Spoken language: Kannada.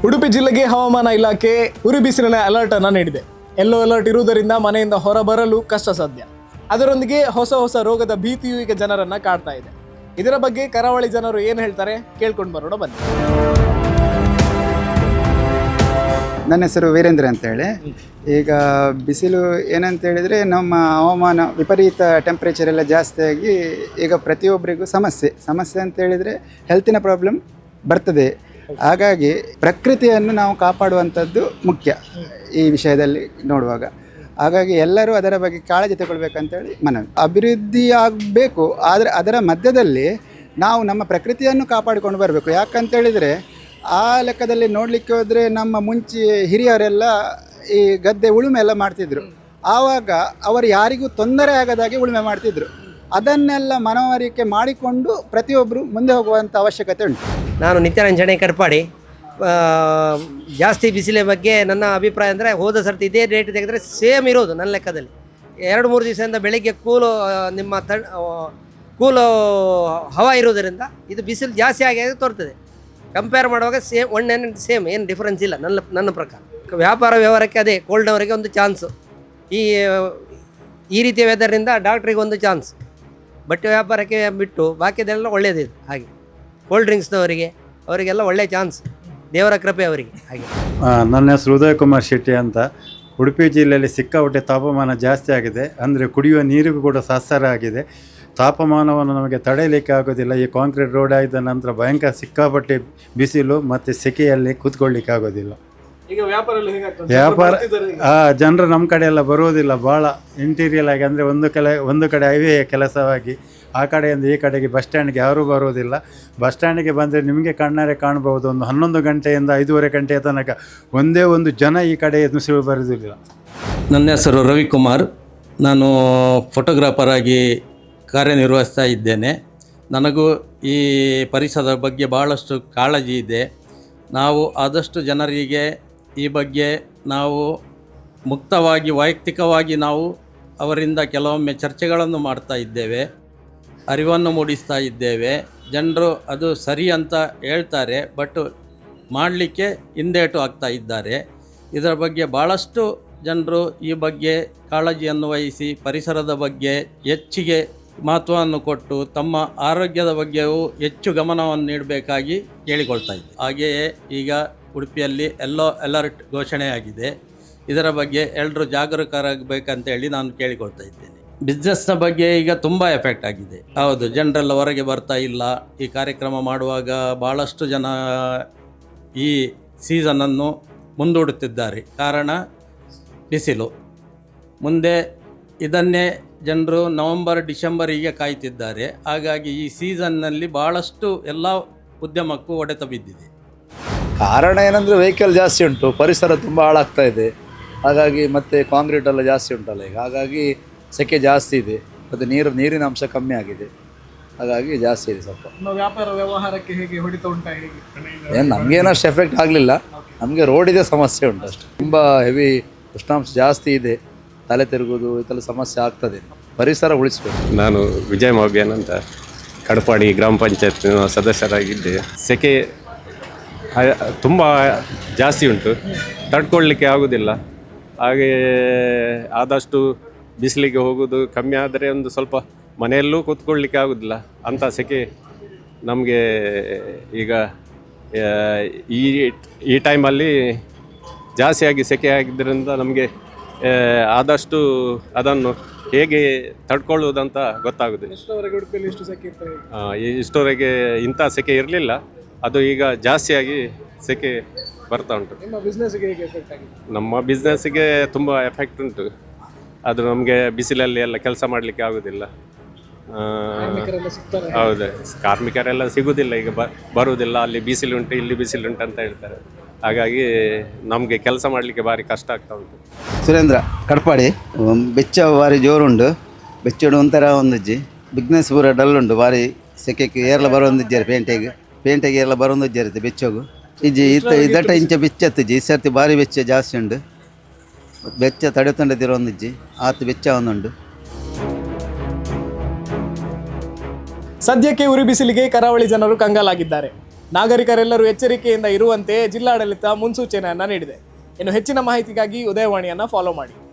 ಉಡುಪಿ ಜಿಲ್ಲೆಗೆ ಹವಾಮಾನ ಇಲಾಖೆ ಉರಿ ಬಿಸಿಲಿನ ಅಲರ್ಟ್ ಅನ್ನು ನೀಡಿದೆ. ಯೆಲ್ಲೋ ಅಲರ್ಟ್ ಇರುವುದರಿಂದ ಮನೆಯಿಂದ ಹೊರಬರಲು ಕಷ್ಟ ಸಾಧ್ಯ. ಅದರೊಂದಿಗೆ ಹೊಸ ರೋಗದ ಭೀತಿಯು ಈಗ ಜನರನ್ನ ಕಾಡ್ತಾ ಇದೆ. ಇದರ ಬಗ್ಗೆ ಕರಾವಳಿ ಜನರು ಏನು ಹೇಳ್ತಾರೆ ಕೇಳ್ಕೊಂಡು ಬರೋಣ ಬನ್ನಿ. ನನ್ನ ಹೆಸರು ವೀರೇಂದ್ರ ಅಂತೇಳಿ. ಈಗ ಬಿಸಿಲು ಏನಂತ ಹೇಳಿದರೆ ನಮ್ಮ ಹವಾಮಾನ ವಿಪರೀತ ಟೆಂಪ್ರೇಚರ್ ಎಲ್ಲ ಜಾಸ್ತಿಯಾಗಿ ಈಗ ಪ್ರತಿಯೊಬ್ಬರಿಗೂ ಸಮಸ್ಯೆ ಅಂತ ಹೇಳಿದರೆ ಹೆಲ್ತಿನ ಪ್ರಾಬ್ಲಮ್ ಬರ್ತದೆ. ಹಾಗಾಗಿ ಪ್ರಕೃತಿಯನ್ನು ನಾವು ಕಾಪಾಡುವಂಥದ್ದು ಮುಖ್ಯ ಈ ವಿಷಯದಲ್ಲಿ ನೋಡುವಾಗ. ಹಾಗಾಗಿ ಎಲ್ಲರೂ ಅದರ ಬಗ್ಗೆ ಕಾಳಜಿ ತಗೊಳ್ಬೇಕಂತೇಳಿ ಮನವಿ. ಅಭಿವೃದ್ಧಿ ಆಗಬೇಕು, ಆದರೆ ಅದರ ಮಧ್ಯದಲ್ಲಿ ನಾವು ನಮ್ಮ ಪ್ರಕೃತಿಯನ್ನು ಕಾಪಾಡಿಕೊಂಡು ಬರಬೇಕು. ಯಾಕಂತೇಳಿದರೆ ಆ ಲೆಕ್ಕದಲ್ಲಿ ನೋಡಲಿಕ್ಕೆ ಹೋದರೆ ನಮ್ಮ ಮುಂಚೆ ಹಿರಿಯರೆಲ್ಲ ಈ ಗದ್ದೆ ಉಳುಮೆ ಎಲ್ಲ ಮಾಡ್ತಿದ್ರು. ಆವಾಗ ಅವರು ಯಾರಿಗೂ ತೊಂದರೆ ಆಗದಾಗೆ ಉಳುಮೆ ಮಾಡ್ತಿದ್ರು. ಅದನ್ನೆಲ್ಲ ಮನವರಿಕೆ ಮಾಡಿಕೊಂಡು ಪ್ರತಿಯೊಬ್ಬರು ಮುಂದೆ ಹೋಗುವಂಥ ಅವಶ್ಯಕತೆ ಉಂಟು. ನಾನು ನಿತ್ಯಾನಂಜನೆ ಕಡ್ಪಾಡಿ. ಜಾಸ್ತಿ ಬಿಸಿಲ ಬಗ್ಗೆ ನನ್ನ ಅಭಿಪ್ರಾಯ ಅಂದರೆ ಹೋದ ಸರ್ತಿ ಇದೇ ರೇಟ್ ತೆಗೆದರೆ ಸೇಮ್ ಇರೋದು ನನ್ನ ಲೆಕ್ಕದಲ್ಲಿ. 2-3 ದಿವಸದಿಂದ ಬೆಳಿಗ್ಗೆ ಕೂಲು ಹವಾ ಇರೋದರಿಂದ ಇದು ಬಿಸಿಲು ಜಾಸ್ತಿ ಆಗಿ ತೋರ್ತದೆ. ಕಂಪೇರ್ ಮಾಡುವಾಗ ಸೇಮ್ ಏನು ಡಿಫ್ರೆನ್ಸ್ ಇಲ್ಲ ನನ್ನ ಪ್ರಕಾರ. ವ್ಯಾಪಾರ ವ್ಯವಹಾರಕ್ಕೆ ಅದೇ ಕೋಲ್ಡ್ನವರಿಗೆ ಒಂದು ಚಾನ್ಸು, ಈ ರೀತಿಯ ವೆದರಿಂದ ಡಾಕ್ಟ್ರಿಗೆ ಒಂದು ಚಾನ್ಸ್, ಬಟ್ಟೆ ವ್ಯಾಪಾರಕ್ಕೆ ಬಿಟ್ಟು ಬಾಕಿದೆಲ್ಲ ಒಳ್ಳೆಯದಿದೆ. ಹಾಗೆ ಕೋಲ್ಡ್ ಡ್ರಿಂಕ್ಸ್ನವರಿಗೆ ಅವರಿಗೆಲ್ಲ ಒಳ್ಳೆಯ ಚಾನ್ಸ್, ದೇವರ ಕೃಪೆ ಅವರಿಗೆ. ಹಾಗೆ ನನ್ನ ಹೆಸರು ಉದಯ್ ಕುಮಾರ್ ಶೆಟ್ಟಿ ಅಂತ. ಉಡುಪಿ ಜಿಲ್ಲೆಯಲ್ಲಿ ಸಿಕ್ಕಾಪಟ್ಟೆ ತಾಪಮಾನ ಜಾಸ್ತಿ ಆಗಿದೆ. ಅಂದರೆ ಕುಡಿಯುವ ನೀರಿಗೂ ಕೂಡ ಸಸ್ಸಾರ ಆಗಿದೆ. ತಾಪಮಾನವನ್ನು ನಮಗೆ ತಡೆಯಲಿಕ್ಕೆ ಆಗೋದಿಲ್ಲ. ಈ ಕಾಂಕ್ರೀಟ್ ರೋಡ್ ಆದ ನಂತರ ಭಯಂಕರ ಸಿಕ್ಕಾಪಟ್ಟೆ ಬಿಸಿಲು ಮತ್ತು ಸೆಕೆಯಲ್ಲಿ ಕೂತ್ಕೊಳ್ಳಿಕ್ಕೆ ಆಗೋದಿಲ್ಲ. ಈಗ ವ್ಯಾಪಾರ ಜನರು ನಮ್ಮ ಕಡೆ ಎಲ್ಲ ಬರುವುದಿಲ್ಲ. ಭಾಳ ಇಂಟೀರಿಯಲ್ ಆಗಿ ಅಂದರೆ ಒಂದು ಕಡೆ ಹೈವೇ ಕೆಲಸವಾಗಿ ಆ ಕಡೆಯಿಂದ ಈ ಕಡೆಗೆ ಬಸ್ ಸ್ಟ್ಯಾಂಡ್ಗೆ ಯಾರೂ ಬರುವುದಿಲ್ಲ. ಬಸ್ ಸ್ಟ್ಯಾಂಡಿಗೆ ಬಂದರೆ ನಿಮಗೆ ಕಣ್ಣಾರೆ ಕಾಣ್ಬೋದು, ಒಂದು 11 ಗಂಟೆಯಿಂದ 5:30 ಗಂಟೆಯ ತನಕ ಒಂದೇ ಒಂದು ಜನ ಈ ಕಡೆ ನುಸಿರು ಬರುವುದಿಲ್ಲ. ನನ್ನ ಹೆಸರು ರವಿಕುಮಾರ್. ನಾನು ಫೋಟೋಗ್ರಾಫರ್ ಆಗಿ ಕಾರ್ಯನಿರ್ವಹಿಸ್ತಾ ಇದ್ದೇನೆ. ನನಗೂ ಈ ಪರಿಸರದ ಬಗ್ಗೆ ಭಾಳಷ್ಟು ಕಾಳಜಿ ಇದೆ. ನಾವು ಆದಷ್ಟು ಜನರಿಗೆ ಈ ಬಗ್ಗೆ ನಾವು ಮುಕ್ತವಾಗಿ ವೈಯಕ್ತಿಕವಾಗಿ ನಾವು ಅವರಿಂದ ಕೆಲವೊಮ್ಮೆ ಚರ್ಚೆಗಳನ್ನು ಮಾಡ್ತಾ ಇದ್ದೇವೆ, ಅರಿವನ್ನು ಮೂಡಿಸ್ತಾ ಇದ್ದೇವೆ. ಜನರು ಅದು ಸರಿ ಅಂತ ಹೇಳ್ತಾರೆ, ಬಟ್ ಮಾಡಲಿಕ್ಕೆ ಹಿಂದೇಟು ಆಗ್ತಾ ಇದ್ದಾರೆ. ಇದರ ಬಗ್ಗೆ ಭಾಳಷ್ಟು ಜನರು ಈ ಬಗ್ಗೆ ಕಾಳಜಿಯನ್ನು ವಹಿಸಿ ಪರಿಸರದ ಬಗ್ಗೆ ಹೆಚ್ಚಿಗೆ ಮಹತ್ವವನ್ನು ಕೊಟ್ಟು ತಮ್ಮ ಆರೋಗ್ಯದ ಬಗ್ಗೆಯೂ ಹೆಚ್ಚು ಗಮನವನ್ನು ನೀಡಬೇಕಾಗಿ ಕೇಳಿಕೊಳ್ತಾ ಇದ್ದೆ. ಹಾಗೆಯೇ ಈಗ ಉಡುಪಿಯಲ್ಲಿ ಯೆಲ್ಲೋ ಅಲರ್ಟ್ ಘೋಷಣೆಯಾಗಿದೆ. ಇದರ ಬಗ್ಗೆ ಎಲ್ಲರೂ ಜಾಗರೂಕರಾಗಬೇಕಂತೇಳಿ ನಾನು ಕೇಳಿಕೊಳ್ತಾ ಇದ್ದೇನೆ. ಬಿಸ್ನೆಸ್ನ ಬಗ್ಗೆ ಈಗ ತುಂಬ ಎಫೆಕ್ಟ್ ಆಗಿದೆ. ಹೌದು, ಜನರೆಲ್ಲ ಹೊರಗೆ ಬರ್ತಾ ಇಲ್ಲ. ಈ ಕಾರ್ಯಕ್ರಮ ಮಾಡುವಾಗ ಭಾಳಷ್ಟು ಜನ ಈ ಸೀಸನನ್ನು ಮುಂದೂಡುತ್ತಿದ್ದಾರೆ. ಕಾರಣ ಬಿಸಿಲು. ಮುಂದೆ ಇದನ್ನೇ ಜನರು ನವಂಬರ್ ಡಿಸೆಂಬರಿಗೆ ಕಾಯ್ತಿದ್ದಾರೆ. ಹಾಗಾಗಿ ಈ ಸೀಸನ್ನಲ್ಲಿ ಭಾಳಷ್ಟು ಎಲ್ಲ ಉದ್ಯಮಕ್ಕೂ ಹೊಡೆತ ಬಿದ್ದಿದೆ. ಕಾರಣ ಏನಂದರೆ ವೆಹಿಕಲ್ ಜಾಸ್ತಿ ಉಂಟು, ಪರಿಸರ ತುಂಬ ಹಾಳಾಗ್ತಾ ಇದೆ. ಹಾಗಾಗಿ ಮತ್ತು ಕಾಂಕ್ರೀಟ್ ಎಲ್ಲ ಜಾಸ್ತಿ ಉಂಟಲ್ಲ ಈಗ, ಹಾಗಾಗಿ ಸೆಕೆ ಜಾಸ್ತಿ ಇದೆ. ಮತ್ತು ನೀರಿನ ಅಂಶ ಕಮ್ಮಿ ಆಗಿದೆ, ಹಾಗಾಗಿ ಜಾಸ್ತಿ ಇದೆ ಸ್ವಲ್ಪ. ವ್ಯಾಪಾರ ವ್ಯವಹಾರಕ್ಕೆ ಹೇಗೆ ಹೊಡಿತ ಉಂಟಾ? ಏನು ನಮಗೇನಷ್ಟು ಎಫೆಕ್ಟ್ ಆಗಲಿಲ್ಲ. ನಮಗೆ ರೋಡಿದೆ ಸಮಸ್ಯೆ ಉಂಟು ಅಷ್ಟೇ. ತುಂಬ ಹೆವಿ ಉಷ್ಣಾಂಶ ಜಾಸ್ತಿ ಇದೆ, ತಲೆ ತಿರುಗೋದು ಇದೆಲ್ಲ ಸಮಸ್ಯೆ ಆಗ್ತದೆ. ಪರಿಸರ ಉಳಿಸ್ಬೇಕು. ನಾನು ವಿಜಯ್ ಮೋಬಿಯನ್ ಅಂತ ಕಡಪಾಡಿ ಗ್ರಾಮ ಪಂಚಾಯತ್ ಸದಸ್ಯರಾಗಿದ್ದೆ. ಸೆಕೆ ತುಂಬ ಜಾಸ್ತಿ ಉಂಟು, ತಡ್ಕೊಳ್ಳಿಕ್ಕೆ ಆಗೋದಿಲ್ಲ. ಹಾಗೆ ಆದಷ್ಟು ಬಿಸಿಲಿಗೆ ಹೋಗೋದು ಕಮ್ಮಿ ಆದರೆ ಒಂದು ಸ್ವಲ್ಪ ಮನೆಯಲ್ಲೂ ಕೂತ್ಕೊಳ್ಳಿಕ್ಕೆ ಆಗೋದಿಲ್ಲ. ಅಂಥ ಸೆಕೆ ನಮಗೆ ಈಗ ಈ ಟೈಮಲ್ಲಿ ಜಾಸ್ತಿಯಾಗಿ ಸೆಕೆ ಆಗಿದ್ದರಿಂದ ನಮಗೆ ಆದಷ್ಟು ಅದನ್ನು ಹೇಗೆ ತಡ್ಕೊಳ್ಳುವುದಂತ ಗೊತ್ತಾಗೋದು. ಇಷ್ಟವರೆಗೆ ಇಂಥ ಸೆಕೆ ಇರಲಿಲ್ಲ, ಅದು ಈಗ ಜಾಸ್ತಿಯಾಗಿ ಸೆಕೆ ಬರ್ತಾ ಉಂಟು. ನಮ್ಮ ಬಿಸ್ನೆಸ್ಸಿಗೆ ತುಂಬ ಎಫೆಕ್ಟ್ ಉಂಟು. ಅದು ನಮಗೆ ಬಿಸಿಲಲ್ಲಿ ಎಲ್ಲ ಕೆಲಸ ಮಾಡಲಿಕ್ಕೆ ಆಗೋದಿಲ್ಲ. ಹೌದು, ಕಾರ್ಮಿಕರೆಲ್ಲ ಸಿಗೋದಿಲ್ಲ ಈಗ, ಬರುವುದಿಲ್ಲ. ಅಲ್ಲಿ ಬಿಸಿಲುಂಟು, ಇಲ್ಲಿ ಬಿಸಿಲುಂಟು ಅಂತ ಹೇಳ್ತಾರೆ. ಹಾಗಾಗಿ ನಮಗೆ ಕೆಲಸ ಮಾಡಲಿಕ್ಕೆ ಭಾರಿ ಕಷ್ಟ ಆಗ್ತಾ ಉಂಟು. ಸುರೇಂದ್ರ ಕಡಪಾಡಿ. ಬೆಚ್ಚ ಭಾರಿ ಜೋರುಂಡು, ಬೆಚ್ಚಡು ಒಂಥರ ಒಂದಜ್ಜಿ ಬಿಸ್ನೆಸ್ ಪೂರ ಡಲ್ ಉಂಟು. ಭಾರಿ ಸೆಕೆಗೆ ಏರ್ಲ ಬರೋಂದಿದ್ದಾರೆ, ಪೇಂಟೆಗೆ ಎಲ್ಲ ಬರೋಂದಿದ್ದಾರೆ ಬೆಚ್ಚೋಗು ಇಜ್ಜಿ ಇದಟ ಇಂಚ ಬೆಚ್ಚತ್ತಜ್ಜಿ. ಈ ಸರ್ತಿ ಭಾರಿ ಬೆಚ್ಚ ಜಾಸ್ತಿ ಉಂಡು, ಬೆಚ್ಚ ತಡೆತೊಂಡದಿರೋ ಒಂದಿಜ್ಜಿ ಆತು ಬೆಚ್ಚ ಒಂದುಂಡು. ಸದ್ಯಕ್ಕೆ ಉರಿ ಬಿಸಿಲಿಗೆ ಕರಾವಳಿ ಜನರು ಕಂಗಾಲಾಗಿದ್ದಾರೆ. ನಾಗರಿಕರೆಲ್ಲರೂ ಎಚ್ಚರಿಕೆಯಿಂದ ಇರುವಂತೆ ಜಿಲ್ಲಾಡಳಿತ ಮುನ್ಸೂಚನೆಯನ್ನು ನೀಡಿದೆ. ಇನ್ನು ಹೆಚ್ಚಿನ ಮಾಹಿತಿಗಾಗಿ ಉದಯವಾಣಿಯನ್ನು ಫಾಲೋ ಮಾಡಿ.